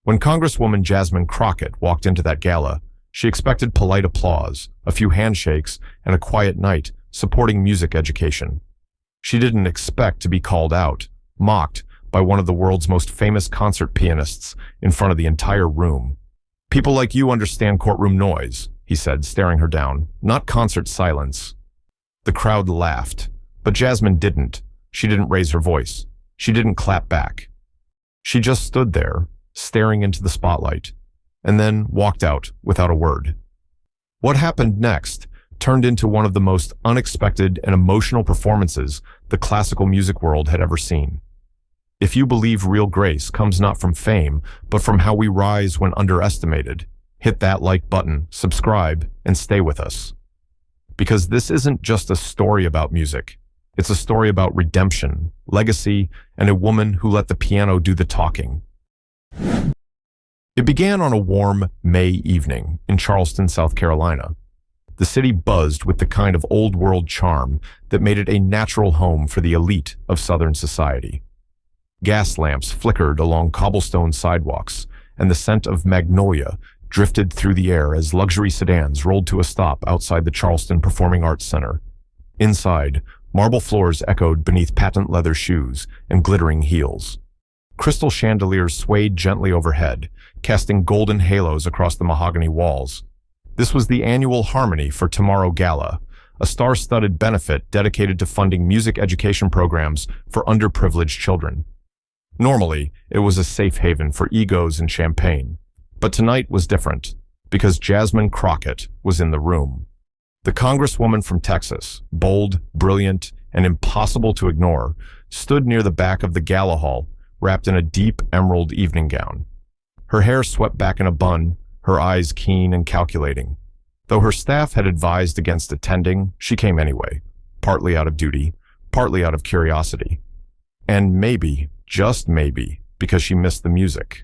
When Congresswoman Jasmine Crockett walked into that gala, she expected polite applause, a few handshakes, and a quiet night supporting music education. She didn't expect to be called out, mocked by one of the world's most famous concert pianists in front of the entire room. "People like you understand courtroom noise," he said, staring her down, "not concert silence." The crowd laughed, but Jasmine didn't. She didn't raise her voice. She didn't clap back. She just stood there, staring into the spotlight, and then walked out without a word. What happened next turned into one of the most unexpected and emotional performances the classical music world had ever seen. If you believe real grace comes not from fame, but from how we rise when underestimated, hit that like button, subscribe, and stay with us. Because this isn't just a story about music. It's a story about redemption, legacy, and a woman who let the piano do the talking. It began on a warm May evening in Charleston, South Carolina. The city buzzed with the kind of old-world charm that made it a natural home for the elite of Southern society. Gas lamps flickered along cobblestone sidewalks, and the scent of magnolia drifted through the air as luxury sedans rolled to a stop outside the Charleston Performing Arts Center. Inside, marble floors echoed beneath patent leather shoes and glittering heels. Crystal chandeliers swayed gently overhead, casting golden halos across the mahogany walls. This was the annual Harmony for Tomorrow Gala, a star-studded benefit dedicated to funding music education programs for underprivileged children. Normally, it was a safe haven for egos and champagne. But tonight was different, because Jasmine Crockett was in the room. The Congresswoman from Texas, bold, brilliant, and impossible to ignore, stood near the back of the gala hall, wrapped in a deep emerald evening gown. Her hair swept back in a bun, her eyes keen and calculating. Though her staff had advised against attending, she came anyway, partly out of duty, partly out of curiosity. And maybe, just maybe, because she missed the music.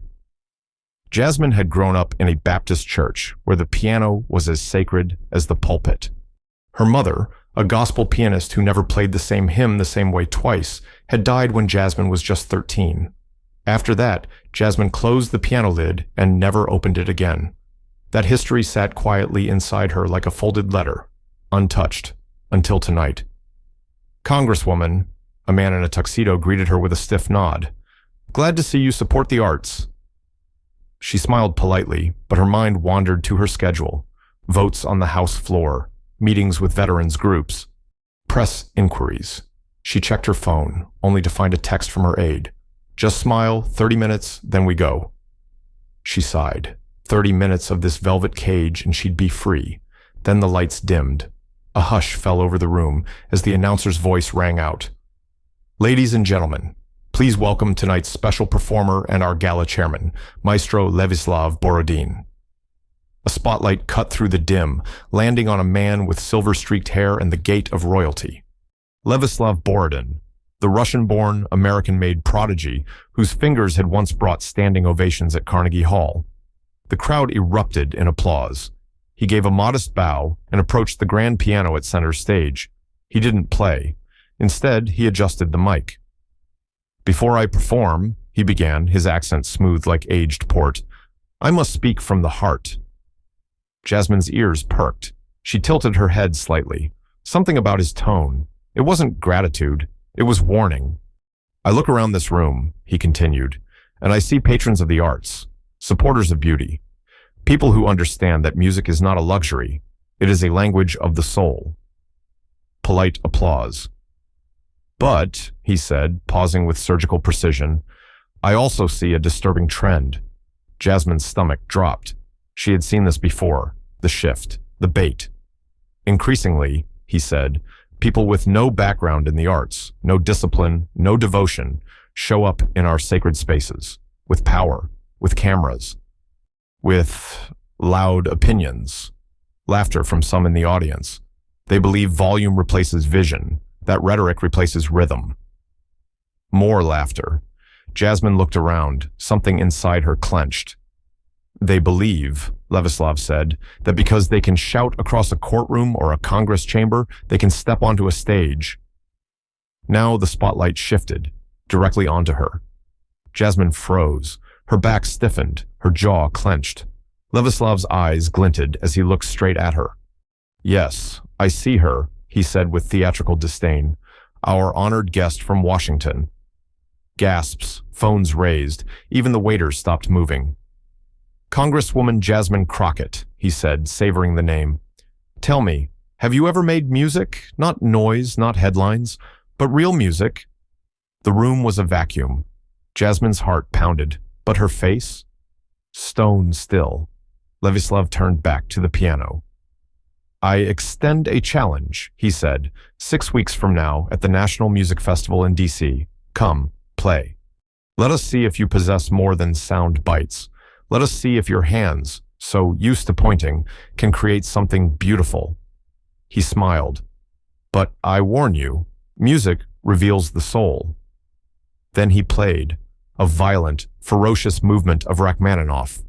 Jasmine had grown up in a Baptist church where the piano was as sacred as the pulpit. Her mother, a gospel pianist who never played the same hymn the same way twice, had died when Jasmine was just 13. After that, Jasmine closed the piano lid and never opened it again. That history sat quietly inside her like a folded letter, untouched, until tonight. "Congresswoman," a man in a tuxedo greeted her with a stiff nod. "Glad to see you support the arts." She smiled politely, but her mind wandered to her schedule. Votes on the House floor, meetings with veterans groups, press inquiries. She checked her phone, only to find a text from her aide. "Just smile, 30 minutes, then we go." She sighed. 30 minutes of this velvet cage and she'd be free. Then the lights dimmed. A hush fell over the room as the announcer's voice rang out. "Ladies and gentlemen, please welcome tonight's special performer and our gala chairman, Maestro Levislav Borodin." A spotlight cut through the dim, landing on a man with silver-streaked hair and the gait of royalty. Levislav Borodin, the Russian-born, American-made prodigy whose fingers had once brought standing ovations at Carnegie Hall. The crowd erupted in applause. He gave a modest bow and approached the grand piano at center stage. He didn't play. Instead, he adjusted the mic. "Before I perform," he began, his accent smooth like aged port, "I must speak from the heart." Jasmine's ears perked. She tilted her head slightly. Something about his tone. It wasn't gratitude. It was warning. "I look around this room," he continued, "and I see patrons of the arts, supporters of beauty, people who understand that music is not a luxury. It is a language of the soul." Polite applause. "But," he said, pausing with surgical precision, "I also see a disturbing trend." Jasmine's stomach dropped. She had seen this before, the shift, the bait. "Increasingly," he said, "people with no background in the arts, no discipline, no devotion, show up in our sacred spaces, with power, with cameras, with loud opinions, laughter from some in the audience. They believe volume replaces vision, that rhetoric replaces rhythm." More laughter. Jasmine looked around, something inside her clenched. "They believe," Levislav said, "that because they can shout across a courtroom or a Congress chamber, they can step onto a stage." Now the spotlight shifted, directly onto her. Jasmine froze, Her back stiffened, her jaw clenched. Levoslav's eyes glinted as he looked straight at her. "Yes, I see her," he said with theatrical disdain. "Our honored guest from Washington." Gasps, phones raised, even the waiters stopped moving. "Congresswoman Jasmine Crockett," he said, savoring the name. "Tell me, have you ever made music? Not noise, not headlines, but real music?" The room was a vacuum. Jasmine's heart pounded, but her face? Stone still. Levislav turned back to the piano. "I extend a challenge," he said, 6 weeks from now at the National Music Festival in D.C. Come, play. Let us see if you possess more than sound bites. Let us see if your hands, so used to pointing, can create something beautiful. He smiled. "But I warn you, music reveals the soul." Then he played, a violent, ferocious movement of Rachmaninoff.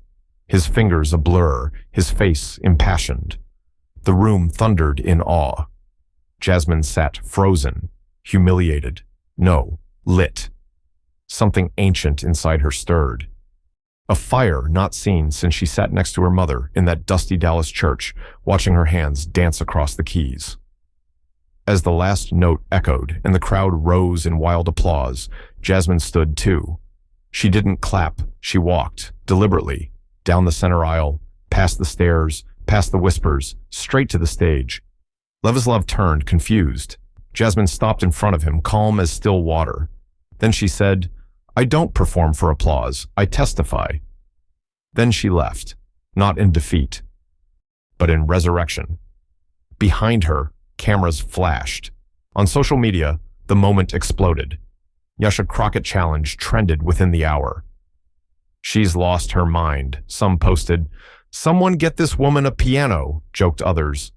His fingers a blur, his face impassioned. The room thundered in awe. Jasmine sat frozen, humiliated, no, lit. Something ancient inside her stirred. A fire not seen since she sat next to her mother in that dusty Dallas church, watching her hands dance across the keys. As the last note echoed and the crowd rose in wild applause, Jasmine stood too. She didn't clap, she walked, deliberately, down the center aisle, past the stairs, past the whispers, straight to the stage. Levislav turned, confused. Jasmine stopped in front of him, calm as still water. Then she said, "I don't perform for applause, I testify." Then she left, not in defeat, but in resurrection. Behind her, cameras flashed. On social media, the moment exploded. Yasha Crockett challenge trended within the hour. "She's lost her mind," some posted. "Someone get this woman a piano," joked others.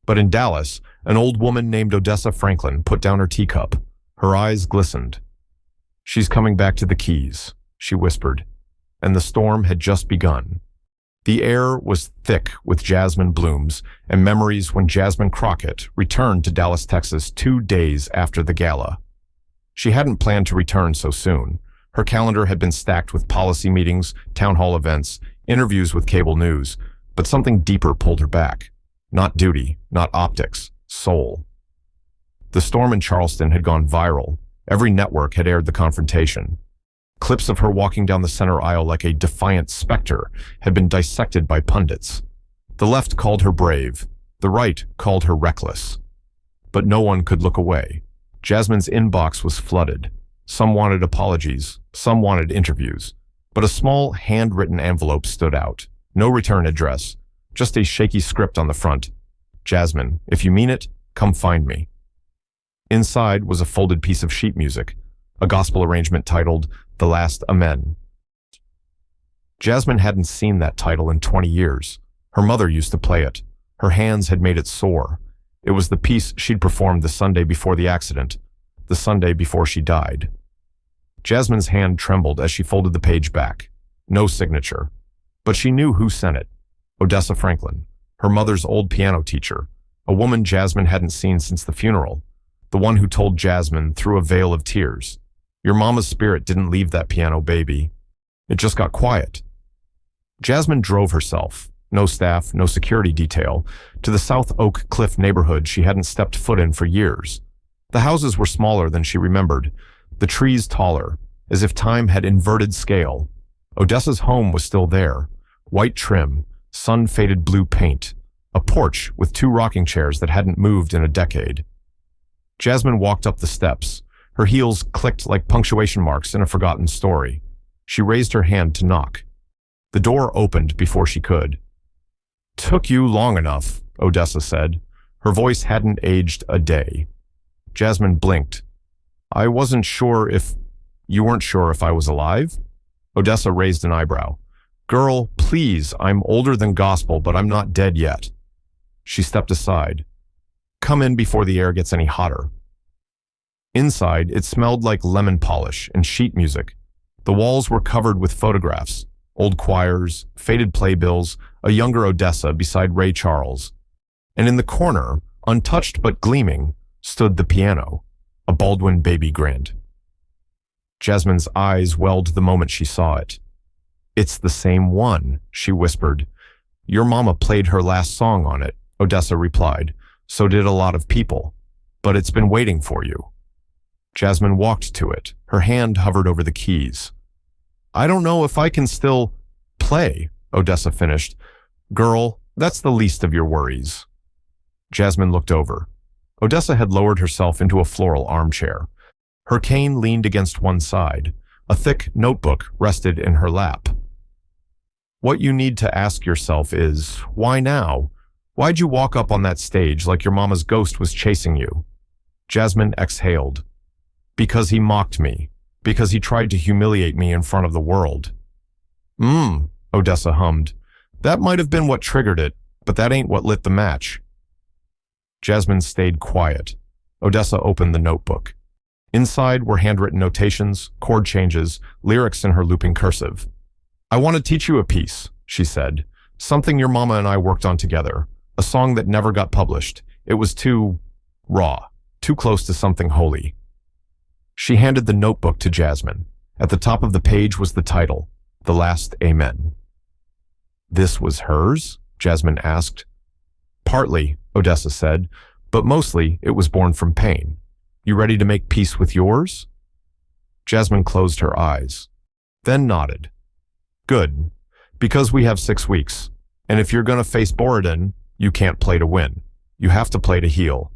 But in Dallas, an old woman named Odessa Franklin put down her teacup. Her eyes glistened. "She's coming back to the keys," she whispered, and the storm had just begun. The air was thick with jasmine blooms and memories when Jasmine Crockett returned to Dallas, Texas 2 days after the gala. She hadn't planned to return so soon. Her calendar had been stacked with policy meetings, town hall events, interviews with cable news, but something deeper pulled her back. Not duty, not optics, soul. The storm in Charleston had gone viral. Every network had aired the confrontation. Clips of her walking down the center aisle like a defiant specter had been dissected by pundits. The left called her brave. The right called her reckless. But no one could look away. Jasmine's inbox was flooded. Some wanted apologies, some wanted interviews. But a small, handwritten envelope stood out. No return address, just a shaky script on the front. "Jasmine, if you mean it, come find me." Inside was a folded piece of sheet music, a gospel arrangement titled "The Last Amen." Jasmine hadn't seen that title in 20 years. Her mother used to play it. Her hands had made it sore. It was the piece she'd performed the Sunday before the accident, the Sunday before she died. Jasmine's hand trembled as she folded the page back. No signature. But she knew who sent it. Odessa Franklin, her mother's old piano teacher, a woman Jasmine hadn't seen since the funeral, the one who told Jasmine through a veil of tears, "Your mama's spirit didn't leave that piano, baby. It just got quiet." Jasmine drove herself, no staff, no security detail, to the South Oak Cliff neighborhood she hadn't stepped foot in for years. The houses were smaller than she remembered, the trees taller, as if time had inverted scale. Odessa's home was still there, white trim, sun-faded blue paint, a porch with 2 rocking chairs that hadn't moved in a decade. Jasmine walked up the steps. Her heels clicked like punctuation marks in a forgotten story. She raised her hand to knock. The door opened before she could. "Took you long enough," Odessa said. Her voice hadn't aged a day. Jasmine blinked. "I wasn't sure if... You weren't sure if I was alive?" Odessa raised an eyebrow. "Girl, please, I'm older than gospel, but I'm not dead yet." She stepped aside. "Come in before the air gets any hotter." Inside, it smelled like lemon polish and sheet music. The walls were covered with photographs, old choirs, faded playbills, a younger Odessa beside Ray Charles. And in the corner, untouched but gleaming, stood the piano, a Baldwin baby grand. Jasmine's eyes welled the moment she saw it. "It's the same one," she whispered. "Your mama played her last song on it," Odessa replied. "So did a lot of people. But it's been waiting for you." Jasmine walked to it. Her hand hovered over the keys. "I don't know if I can still play," Odessa finished. "Girl, that's the least of your worries." Jasmine looked over. Odessa had lowered herself into a floral armchair. Her cane leaned against one side. A thick notebook rested in her lap. "What you need to ask yourself is, why now? Why'd you walk up on that stage like your mama's ghost was chasing you?" Jasmine exhaled. "Because he mocked me. Because he tried to humiliate me in front of the world." Odessa hummed. "That might have been what triggered it, but that ain't what lit the match." Jasmine stayed quiet. Odessa opened the notebook. Inside were handwritten notations, chord changes, lyrics in her looping cursive. "I want to teach you a piece," she said. "Something your mama and I worked on together. A song that never got published. It was too raw, too close to something holy." She handed the notebook to Jasmine. At the top of the page was the title, "The Last Amen." "This was hers?" Jasmine asked. "Partly," Odessa said, "but mostly it was born from pain. You ready to make peace with yours?" Jasmine closed her eyes, then nodded. "Good, because we have 6 weeks, and if you're gonna face Borodin, you can't play to win. You have to play to heal."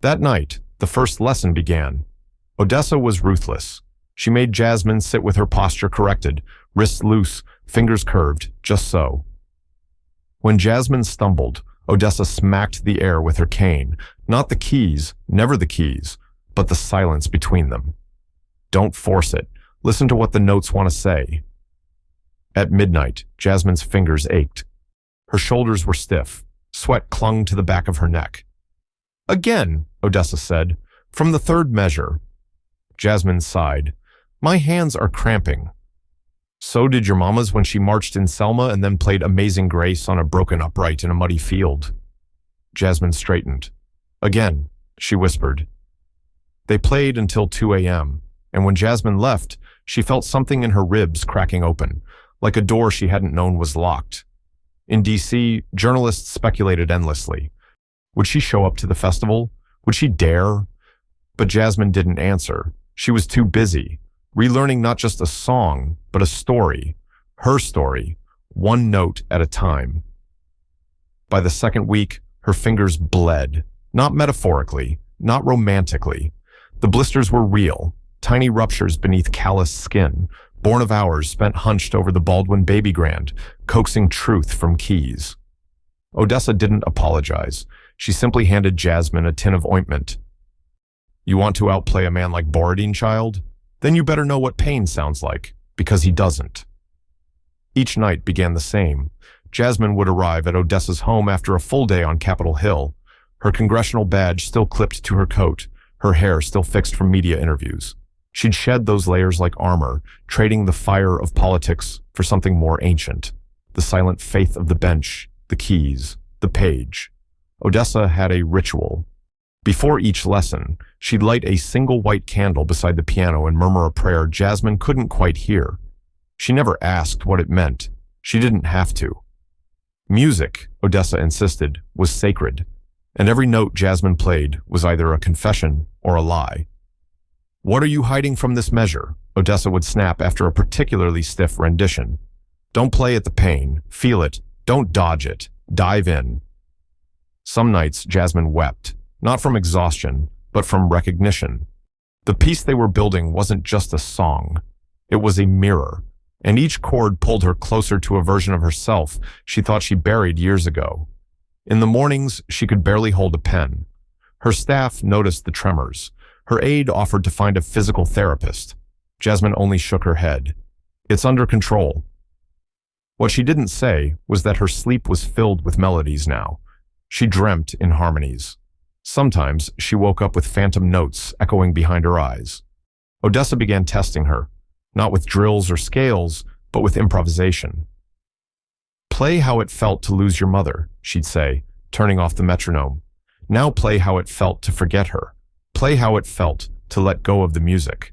That night, the first lesson began. Odessa was ruthless. She made Jasmine sit with her posture corrected, wrists loose, fingers curved, just so. When Jasmine stumbled, Odessa smacked the air with her cane, not the keys, never the keys, but the silence between them. "Don't force it. Listen to what the notes want to say." At midnight, Jasmine's fingers ached. Her shoulders were stiff. Sweat clung to the back of her neck. "Again," Odessa said, "from the third measure." Jasmine sighed. "My hands are cramping." "So did your mama's when she marched in Selma and then played Amazing Grace on a broken upright in a muddy field." Jasmine straightened. "Again," she whispered. They played until 2 a.m., and when Jasmine left, she felt something in her ribs cracking open, like a door she hadn't known was locked. In D.C., journalists speculated endlessly. Would she show up to the festival? Would she dare? But Jasmine didn't answer. She was too busy, relearning not just a song, but a story. Her story, one note at a time. By the second week, her fingers bled. Not metaphorically, not romantically. The blisters were real, tiny ruptures beneath callous skin, born of hours spent hunched over the Baldwin baby grand, coaxing truth from keys. Odessa didn't apologize. She simply handed Jasmine a tin of ointment. "You want to outplay a man like Borodin, child? Then you better know what pain sounds like, because he doesn't." Each night began the same. Jasmine would arrive at Odessa's home after a full day on Capitol Hill, her congressional badge still clipped to her coat, her hair still fixed from media interviews. She'd shed those layers like armor, trading the fire of politics for something more ancient. The silent faith of the bench, the keys, the page. Odessa had a ritual. Before each lesson, she'd light a single white candle beside the piano and murmur a prayer Jasmine couldn't quite hear. She never asked what it meant. She didn't have to. Music, Odessa insisted, was sacred, and every note Jasmine played was either a confession or a lie. "What are you hiding from this measure?" Odessa would snap after a particularly stiff rendition. "Don't play at the pain. Feel it. Don't dodge it. Dive in." Some nights, Jasmine wept, not from exhaustion, but from recognition. The piece they were building wasn't just a song. It was a mirror, and each chord pulled her closer to a version of herself she thought she buried years ago. In the mornings, she could barely hold a pen. Her staff noticed the tremors. Her aide offered to find a physical therapist. Jasmine only shook her head. "It's under control." What she didn't say was that her sleep was filled with melodies now. She dreamt in harmonies. Sometimes she woke up with phantom notes echoing behind her eyes. Odessa began testing her, not with drills or scales, but with improvisation. "Play how it felt to lose your mother," she'd say, turning off the metronome. "Now play how it felt to forget her. Play how it felt to let go of the music."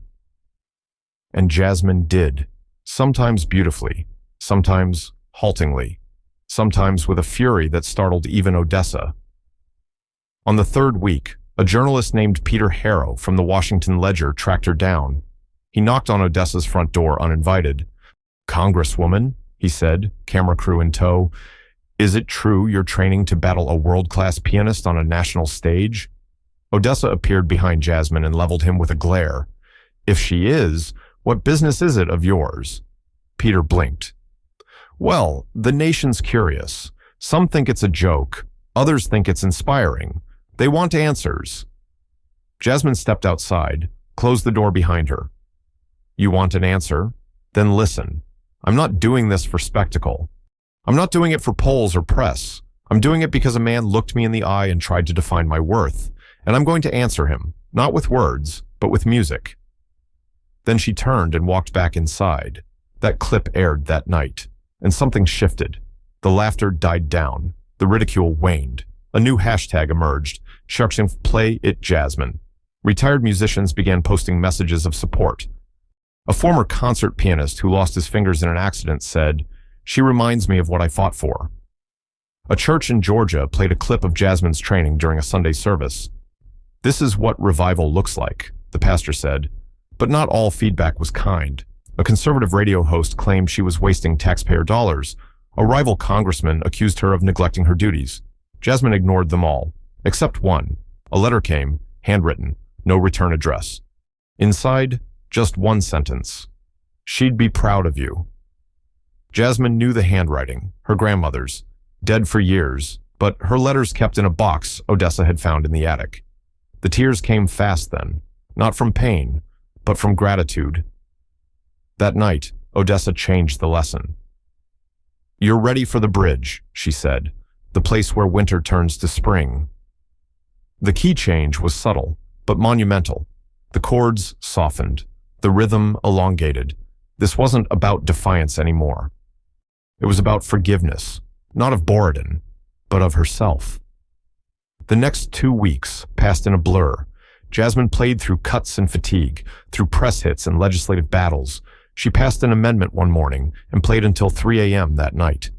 And Jasmine did, sometimes beautifully, sometimes haltingly, sometimes with a fury that startled even Odessa. On the third week, a journalist named Peter Harrow from the Washington Ledger tracked her down. He knocked on Odessa's front door uninvited. "Congresswoman," he said, camera crew in tow, "is it true you're training to battle a world-class pianist on a national stage?" Odessa appeared behind Jasmine and leveled him with a glare. "If she is, what business is it of yours?" Peter blinked. "Well, the nation's curious. Some think it's a joke. Others think it's inspiring. They want answers." Jasmine stepped outside, closed the door behind her. "You want an answer? Then listen. I'm not doing this for spectacle. I'm not doing it for polls or press. I'm doing it because a man looked me in the eye and tried to define my worth, and I'm going to answer him, not with words, but with music." Then she turned and walked back inside. That clip aired that night, and something shifted. The laughter died down. The ridicule waned. A new hashtag emerged, Play It Jasmine. Retired musicians began posting messages of support. A former concert pianist who lost his fingers in an accident said, "She reminds me of what I fought for." A church in Georgia played a clip of Jasmine's training during a Sunday service. "This is what revival looks like," the pastor said. But not all feedback was kind. A conservative radio host claimed she was wasting taxpayer dollars. A rival congressman accused her of neglecting her duties. Jasmine ignored them all, except one. A letter came, handwritten, no return address. Inside, just one sentence. "She'd be proud of you." Jasmine knew the handwriting, her grandmother's, dead for years, but her letters kept in a box Odessa had found in the attic. The tears came fast then, not from pain, but from gratitude. That night, Odessa changed the lesson. "You're ready for the bridge," she said, "the place where winter turns to spring." The key change was subtle, but monumental. The chords softened, the rhythm elongated. This wasn't about defiance anymore. It was about forgiveness, not of Borodin, but of herself. The next 2 weeks passed in a blur. Jasmine played through cuts and fatigue, through press hits and legislative battles. She passed an amendment one morning and played until 3 a.m. that night.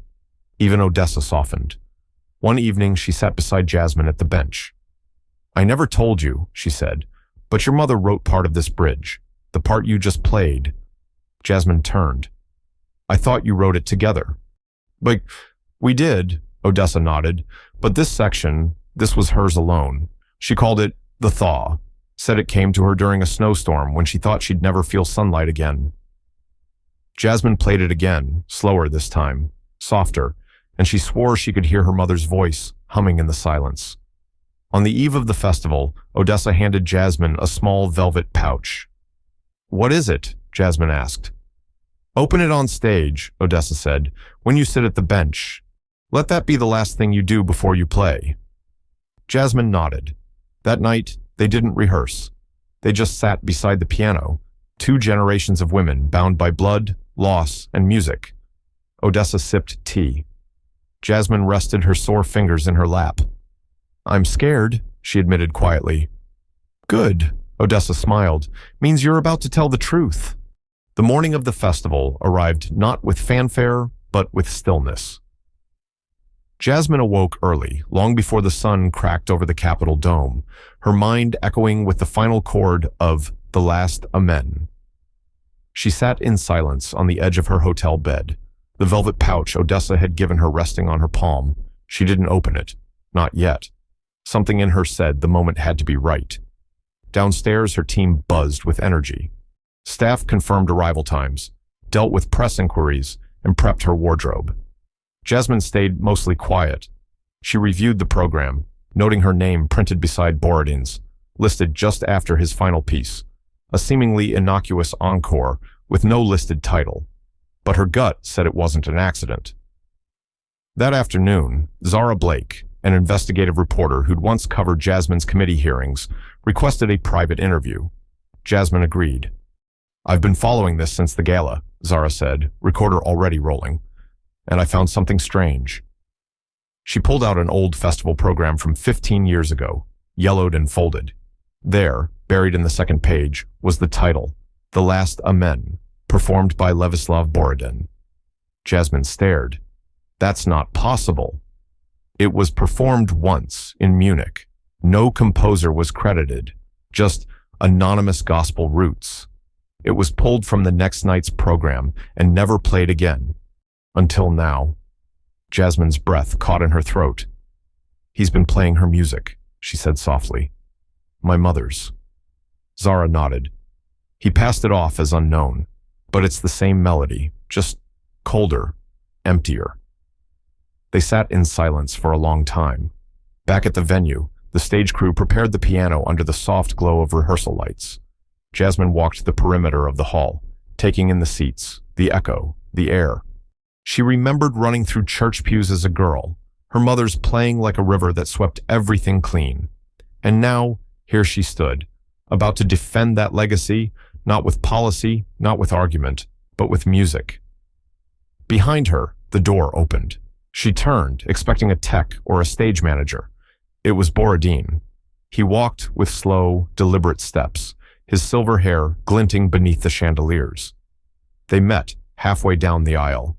Even Odessa softened. One evening, she sat beside Jasmine at the bench. "I never told you," she said, "but your mother wrote part of this bridge, the part you just played." Jasmine turned. "I thought you wrote it together." "But we did," Odessa nodded, "but this section, this was hers alone. She called it The Thaw, said it came to her during a snowstorm when she thought she'd never feel sunlight again." Jasmine played it again, slower this time, softer, and she swore she could hear her mother's voice humming in the silence. On the eve of the festival, Odessa handed Jasmine a small velvet pouch. "What is it?" Jasmine asked. "Open it on stage," Odessa said, "when you sit at the bench. Let that be the last thing you do before you play." Jasmine nodded. That night, they didn't rehearse. They just sat beside the piano, 2 generations of women bound by blood, loss, and music. Odessa sipped tea. Jasmine rested her sore fingers in her lap. "I'm scared," she admitted quietly. "Good," Odessa smiled. "Means you're about to tell the truth." The morning of the festival arrived not with fanfare, but with stillness. Jasmine awoke early, long before the sun cracked over the Capitol dome, her mind echoing with the final chord of The Last Amen. She sat in silence on the edge of her hotel bed, the velvet pouch Odessa had given her resting on her palm. She didn't open it. Not yet. Something in her said the moment had to be right. Downstairs, her team buzzed with energy. Staff confirmed arrival times, dealt with press inquiries, and prepped her wardrobe. Jasmine stayed mostly quiet. She reviewed the program, noting her name printed beside Borodin's, listed just after his final piece, a seemingly innocuous encore with no listed title. But her gut said it wasn't an accident. That afternoon, Zara Blake, an investigative reporter who'd once covered Jasmine's committee hearings, requested a private interview. Jasmine agreed. "I've been following this since the gala," Zara said, recorder already rolling, "and I found something strange." She pulled out an old festival program from 15 years ago, yellowed and folded. There, buried in the second page, was the title, The Last Amen, performed by Levislav Borodin. Jasmine stared. That's not possible. It was performed once in Munich. No composer was credited, just anonymous gospel roots. It was pulled from the next night's program and never played again. Until now. Jasmine's breath caught in her throat. He's been playing her music, she said softly. My mother's. Zara nodded. He passed it off as unknown, but it's the same melody, just colder, emptier. They sat in silence for a long time. Back at the venue, the stage crew prepared the piano under the soft glow of rehearsal lights. Jasmine walked the perimeter of the hall, taking in the seats, the echo, the air. She remembered running through church pews as a girl, her mother's playing like a river that swept everything clean. And now, here she stood, about to defend that legacy, not with policy, not with argument, but with music. Behind her, the door opened. She turned, expecting a tech or a stage manager. It was Borodin. He walked with slow, deliberate steps, his silver hair glinting beneath the chandeliers. They met halfway down the aisle.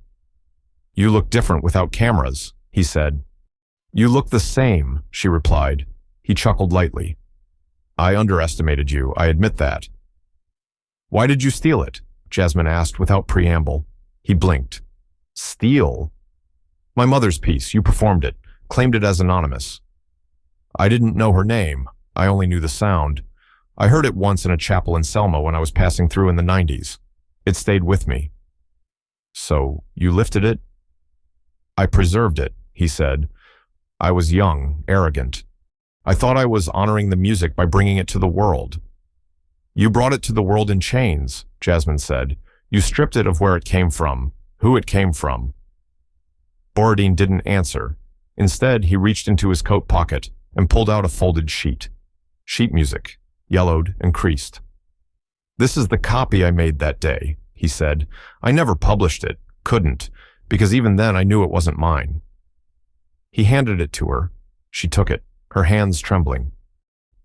You look different without cameras, he said. You look the same, she replied. He chuckled lightly. I underestimated you, I admit that. Why did you steal it? Jasmine asked without preamble. He blinked. Steal? My mother's piece, you performed it, claimed it as anonymous. I didn't know her name, I only knew the sound. I heard it once in a chapel in Selma when I was passing through in the 90s. It stayed with me. So, you lifted it? I preserved it, he said. I was young, arrogant. I thought I was honoring the music by bringing it to the world. You brought it to the world in chains, Jasmine said. You stripped it of where it came from, who it came from. Borodin didn't answer. Instead, he reached into his coat pocket and pulled out a folded sheet. Sheet music, yellowed and creased. This is the copy I made that day, he said. I never published it, couldn't, because even then I knew it wasn't mine. He handed it to her. She took it, her hands trembling.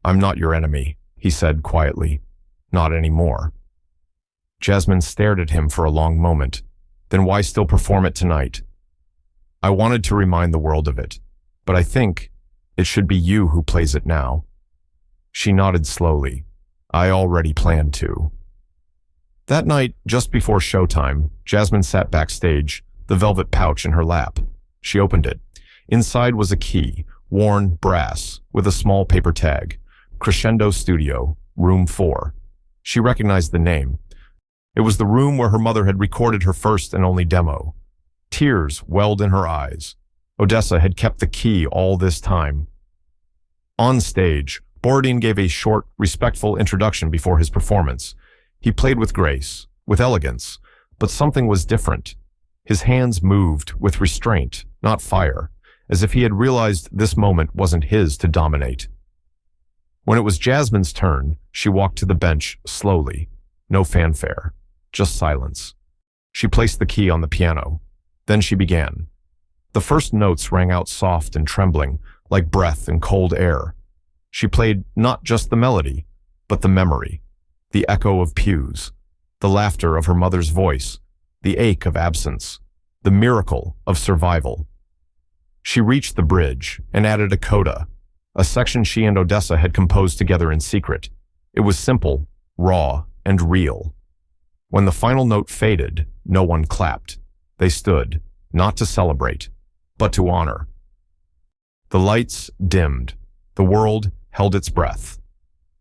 I'm not your enemy, he said quietly. Not anymore. Jasmine stared at him for a long moment. Then why still perform it tonight? I wanted to remind the world of it, but I think it should be you who plays it now. She nodded slowly. I already planned to. That night, just before showtime, Jasmine sat backstage, the velvet pouch in her lap. She opened it. Inside was a key, worn brass, with a small paper tag. Crescendo Studio, Room 4. She recognized the name. It was the room where her mother had recorded her first and only demo. Tears welled in her eyes. Odessa had kept the key all this time. On stage, Borodin gave a short, respectful introduction before his performance. He played with grace, with elegance, but something was different. His hands moved with restraint, not fire, as if he had realized this moment wasn't his to dominate. When it was Jasmine's turn, she walked to the bench slowly. No fanfare, just silence. She placed the key on the piano. Then she began. The first notes rang out soft and trembling, like breath in cold air. She played not just the melody, but the memory, the echo of pews, the laughter of her mother's voice, the ache of absence, the miracle of survival. She reached the bridge and added a coda, a section she and Odessa had composed together in secret. It was simple, raw, and real. When the final note faded, no one clapped. They stood, not to celebrate, but to honor. The lights dimmed. The world held its breath.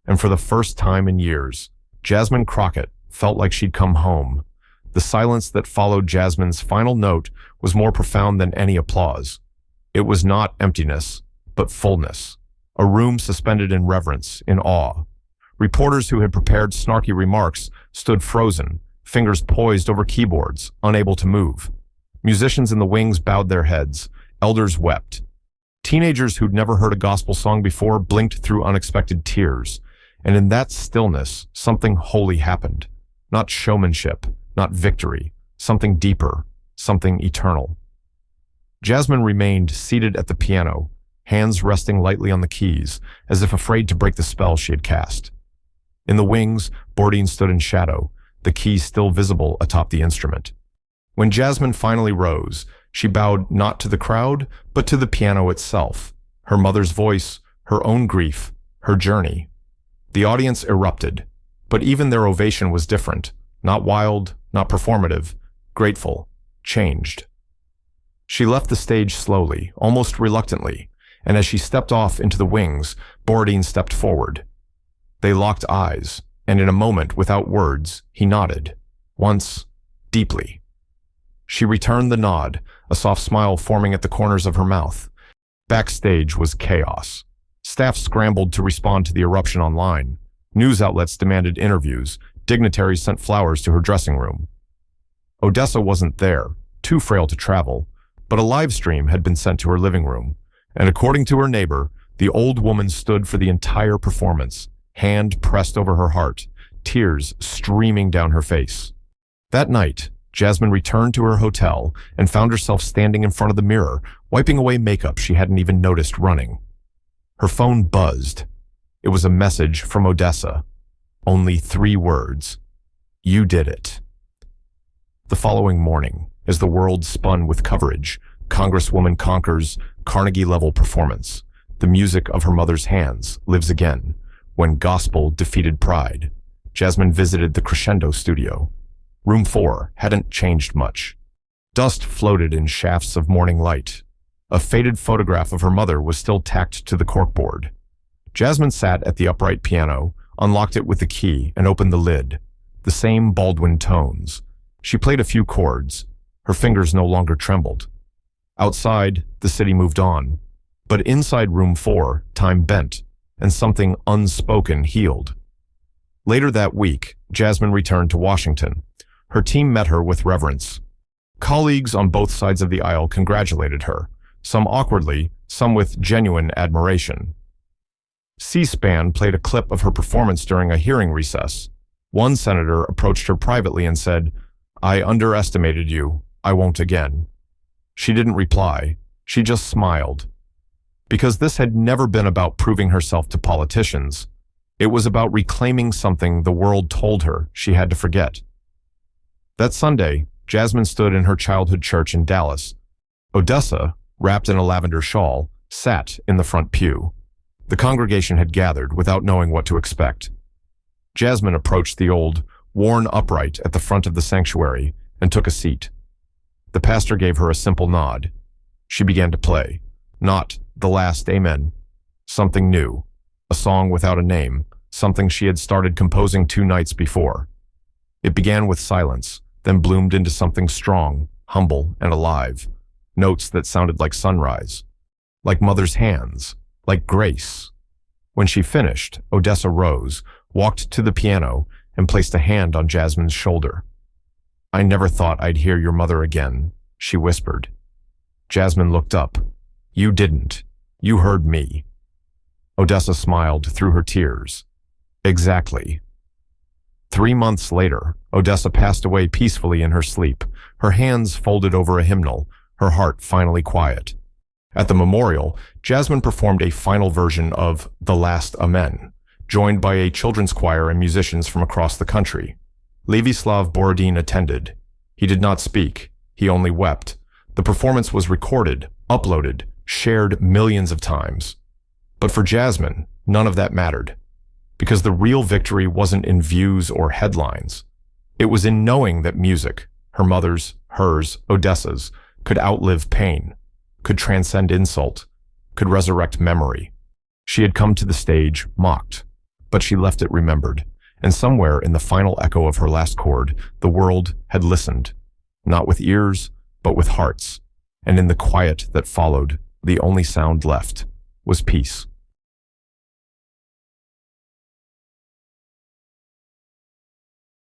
And for the first time in years, Jasmine Crockett felt like she'd come home. The silence that followed Jasmine's final note was more profound than any applause. It was not emptiness, but fullness. A room suspended in reverence, in awe. Reporters who had prepared snarky remarks stood frozen, fingers poised over keyboards, unable to move. Musicians in the wings bowed their heads. Elders wept. Teenagers who'd never heard a gospel song before blinked through unexpected tears. And in that stillness, something holy happened. Not showmanship, not victory, something deeper, something eternal. Jasmine remained seated at the piano, hands resting lightly on the keys, as if afraid to break the spell she had cast. In the wings, Borodin stood in shadow, the keys still visible atop the instrument. When Jasmine finally rose, she bowed not to the crowd, but to the piano itself, her mother's voice, her own grief, her journey. The audience erupted, but even their ovation was different, not wild, not performative, grateful, changed. She left the stage slowly, almost reluctantly, and as she stepped off into the wings, Borodin stepped forward. They locked eyes, and in a moment, without words, he nodded, once, deeply. She returned the nod, a soft smile forming at the corners of her mouth. Backstage was chaos. Staff scrambled to respond to the eruption online. News outlets demanded interviews. Dignitaries sent flowers to her dressing room. Odessa wasn't there, too frail to travel, but a live stream had been sent to her living room, and according to her neighbor, the old woman stood for the entire performance, hand pressed over her heart, tears streaming down her face. That night, Jasmine returned to her hotel and found herself standing in front of the mirror, wiping away makeup she hadn't even noticed running. Her phone buzzed. It was a message from Odessa. Only 3 words. You did it. The following morning, as the world spun with coverage, Congresswoman conquers Carnegie-level performance. The music of her mother's hands lives again. When gospel defeated pride, Jasmine visited the Crescendo studio. Room 4 hadn't changed much. Dust floated in shafts of morning light. A faded photograph of her mother was still tacked to the corkboard. Jasmine sat at the upright piano, unlocked it with the key, and opened the lid. The same Baldwin tones. She played a few chords. Her fingers no longer trembled. Outside, the city moved on. But inside room 4, time bent, and something unspoken healed. Later that week, Jasmine returned to Washington. Her team met her with reverence. Colleagues on both sides of the aisle congratulated her, some awkwardly, some with genuine admiration. C-SPAN played a clip of her performance during a hearing recess. One senator approached her privately and said, "I underestimated you. I won't again." She didn't reply. She just smiled. Because this had never been about proving herself to politicians. It was about reclaiming something the world told her she had to forget. That Sunday, Jasmine stood in her childhood church in Dallas. Odessa, wrapped in a lavender shawl, sat in the front pew. The congregation had gathered without knowing what to expect. Jasmine approached the old, worn upright at the front of the sanctuary and took a seat. The pastor gave her a simple nod. She began to play, not The Last Amen, something new, a song without a name, something she had started composing 2 nights before. It began with silence, then bloomed into something strong, humble, and alive, notes that sounded like sunrise, like mother's hands, like grace. When she finished, Odessa rose, walked to the piano, and placed a hand on Jasmine's shoulder. "I never thought I'd hear your mother again," she whispered. Jasmine looked up. "You didn't. You heard me." Odessa smiled through her tears. "Exactly." 3 months later, Odessa passed away peacefully in her sleep, her hands folded over a hymnal, her heart finally quiet. At the memorial, Jasmine performed a final version of The Last Amen, joined by a children's choir and musicians from across the country. Levislav Borodin attended. He did not speak. He only wept. The performance was recorded, uploaded, shared millions of times. But for Jasmine, none of that mattered. Because the real victory wasn't in views or headlines. It was in knowing that music, her mother's, hers, Odessa's, could outlive pain, could transcend insult, could resurrect memory. She had come to the stage mocked, but she left it remembered, and somewhere in the final echo of her last chord, the world had listened, not with ears, but with hearts, and in the quiet that followed, the only sound left was peace.